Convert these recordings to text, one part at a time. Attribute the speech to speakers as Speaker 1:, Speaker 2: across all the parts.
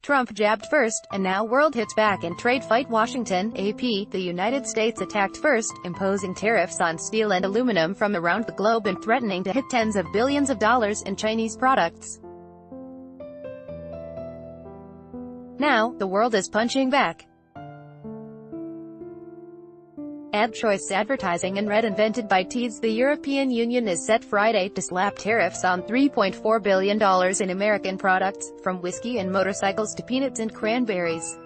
Speaker 1: Trump jabbed first, and now world hits back in trade fight. Washington, AP. The United States attacked first, imposing tariffs on steel and aluminum from around the globe and threatening to hit tens of billions of dollars in Chinese products. Now, the world is punching back. Ad choice advertising and red invented by Teads. The European Union is set Friday to slap tariffs on $3.4 billion in American products, from whiskey and motorcycles to peanuts and cranberries.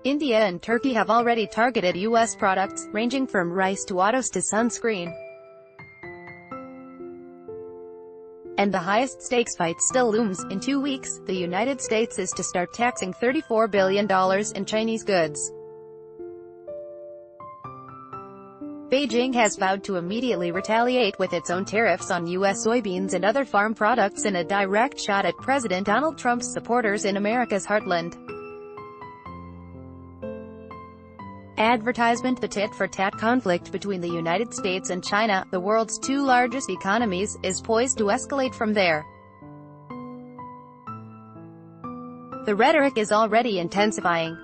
Speaker 1: India and Turkey have already targeted U.S. products, ranging from rice to autos to sunscreen. And the highest stakes fight still looms. In 2 weeks, the United States is to start taxing $34 billion in Chinese goods. Beijing has vowed to immediately retaliate with its own tariffs on U.S. soybeans and other farm products in a direct shot at President Donald Trump's supporters in America's heartland. Advertisement. The tit-for-tat conflict between the United States and China, the world's two largest economies, is poised to escalate from there. The rhetoric is already intensifying.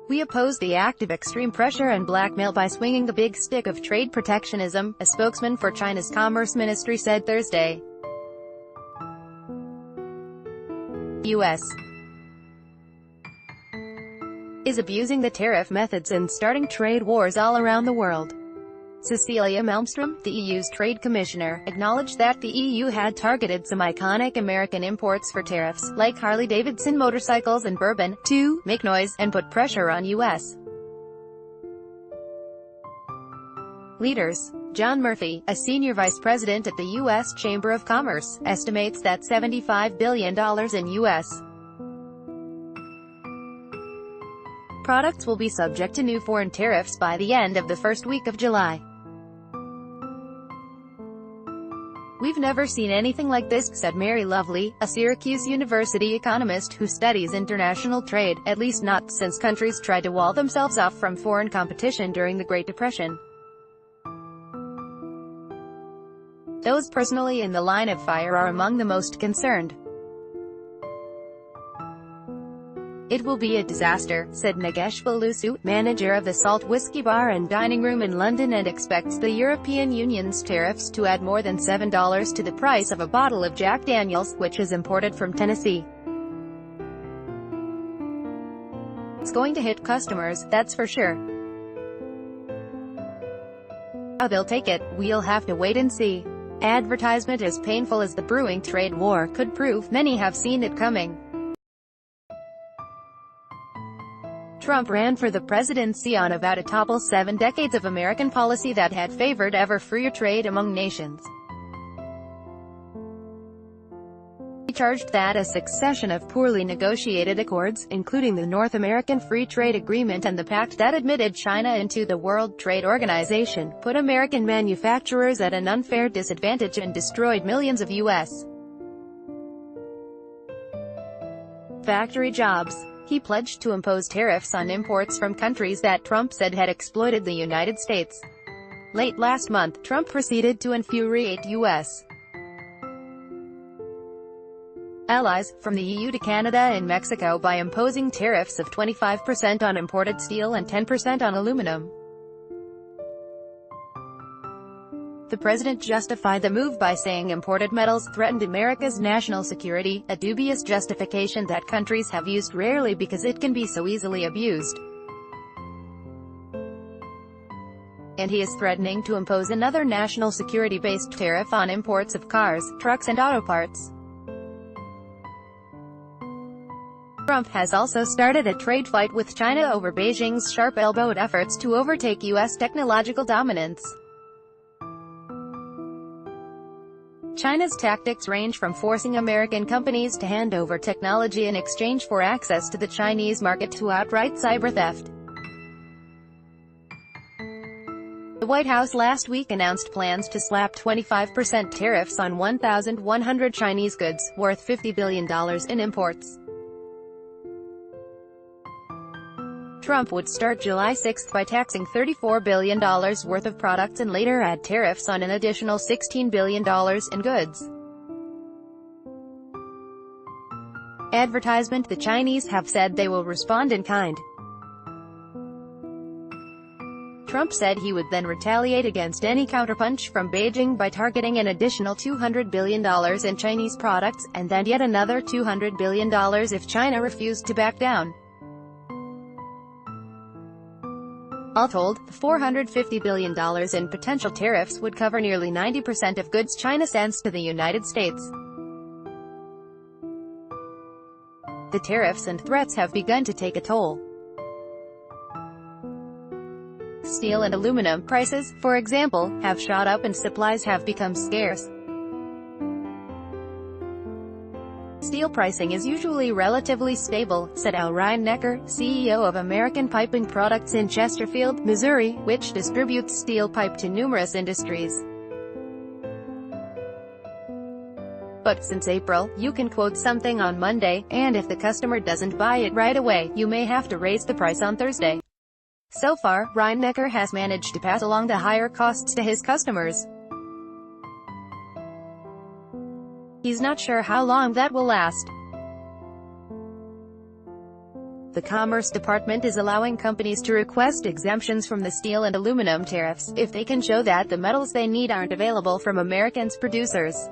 Speaker 1: We oppose the act of extreme pressure and blackmail by swinging the big stick of trade protectionism, a spokesman for China's Commerce Ministry said Thursday. U.S. is abusing the tariff methods and starting trade wars all around the world. Cecilia Malmstrom, the EU's trade commissioner, acknowledged that the EU had targeted some iconic American imports for tariffs, like Harley-Davidson motorcycles and bourbon, to make noise and put pressure on U.S. leaders. John Murphy, a senior vice president at the U.S. Chamber of Commerce, estimates that $75 billion in U.S. products will be subject to new foreign tariffs by the end of the first week of July. "We've never seen anything like this," said Mary Lovely, a Syracuse University economist who studies international trade, at least not since countries tried to wall themselves off from foreign competition during the Great Depression. Those personally in the line of fire are among the most concerned. "It will be a disaster," said Nagesh Balusu, manager of the Salt Whiskey Bar and Dining Room in London, and expects the European Union's tariffs to add more than $7 to the price of a bottle of Jack Daniel's, which is imported from Tennessee. "It's going to hit customers, that's for sure. How they'll take it, we'll have to wait and see." Advertisement. As painful as the brewing trade war could prove, many have seen it coming. Trump ran for the presidency on a vow to topple 7 decades of American policy that had favored ever freer trade among nations. He charged that a succession of poorly negotiated accords, including the North American Free Trade Agreement and the pact that admitted China into the World Trade Organization, put American manufacturers at an unfair disadvantage and destroyed millions of U.S. factory jobs. He pledged to impose tariffs on imports from countries that Trump said had exploited the United States. Late last month, Trump proceeded to infuriate U.S. allies, from the EU to Canada and Mexico, by imposing tariffs of 25% on imported steel and 10% on aluminum. The president justified the move by saying imported metals threatened America's national security, a dubious justification that countries have used rarely because it can be so easily abused. And he is threatening to impose another national security-based tariff on imports of cars, trucks and auto parts. Trump has also started a trade fight with China over Beijing's sharp-elbowed efforts to overtake U.S. technological dominance. China's tactics range from forcing American companies to hand over technology in exchange for access to the Chinese market to outright cyber theft. The White House last week announced plans to slap 25% tariffs on 1,100 Chinese goods, worth $50 billion in imports. Trump would start July 6 by taxing $34 billion worth of products and later add tariffs on an additional $16 billion in goods. advertisement, the Chinese have said they will respond in kind. Trump said he would then retaliate against any counterpunch from Beijing by targeting an additional $200 billion in Chinese products, and then yet another $200 billion if China refused to back down. All told, the $450 billion in potential tariffs would cover nearly 90% of goods China sends to the United States. The tariffs and threats have begun to take a toll. Steel and aluminum prices, for example, have shot up and supplies have become scarce. Steel pricing is usually relatively stable, said Al Rheinecker, CEO of American Piping Products in Chesterfield, Missouri, which distributes steel pipe to numerous industries. But since April, you can quote something on Monday, and if the customer doesn't buy it right away, you may have to raise the price on Thursday. So far, Rheinecker has managed to pass along the higher costs to his customers. He's not sure how long that will last. The Commerce Department is allowing companies to request exemptions from the steel and aluminum tariffs, if they can show that the metals they need aren't available from Americans' producers.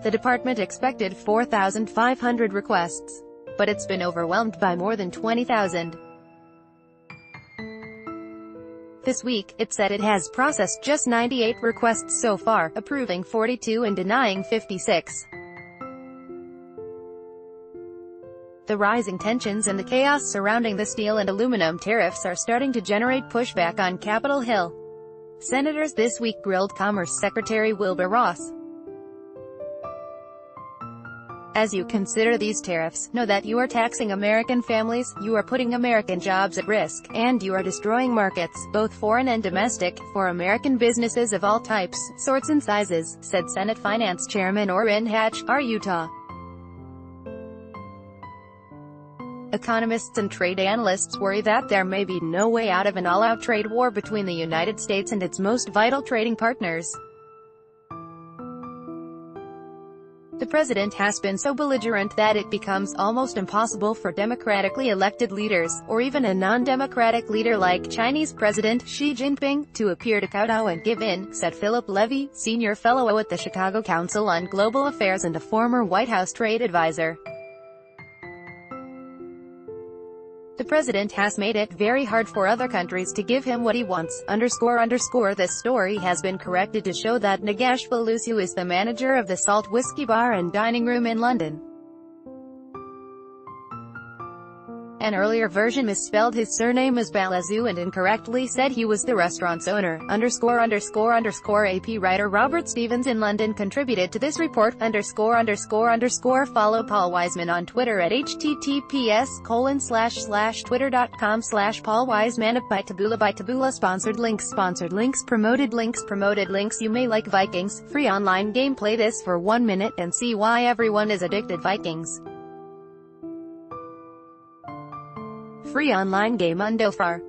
Speaker 1: The department expected 4,500 requests, but it's been overwhelmed by more than 20,000. This week, it said it has processed just 98 requests so far, approving 42 and denying 56. The rising tensions and the chaos surrounding the steel and aluminum tariffs are starting to generate pushback on Capitol Hill. Senators this week grilled Commerce Secretary Wilbur Ross. As you consider these tariffs, know that you are taxing American families, you are putting American jobs at risk, and you are destroying markets, both foreign and domestic, for American businesses of all types, sorts and sizes, said Senate Finance Chairman Orrin Hatch, R. Utah. Economists and trade analysts worry that there may be no way out of an all-out trade war between the United States and its most vital trading partners. The president has been so belligerent that it becomes almost impossible for democratically elected leaders, or even a non-democratic leader like Chinese President Xi Jinping, to appear to kowtow and give in, said Philip Levy, senior fellow at the Chicago Council on Global Affairs and a former White House trade advisor. The president has made it very hard for other countries to give him what he wants, __. This story has been corrected to show that Nagesh Balusu is the manager of the Salt Whiskey Bar and Dining Room in London. An earlier version misspelled his surname as Balazu and incorrectly said he was the restaurant's owner, __. AP writer Robert Stevens in London contributed to this report, ____. Follow Paul Wiseman on Twitter at https://twitter.com/Paul Wiseman. By Taboola. Sponsored links, promoted links. You may like Vikings. Free online game. Play this for 1 minute and see why everyone is addicted. Vikings. Free online game. Undofar.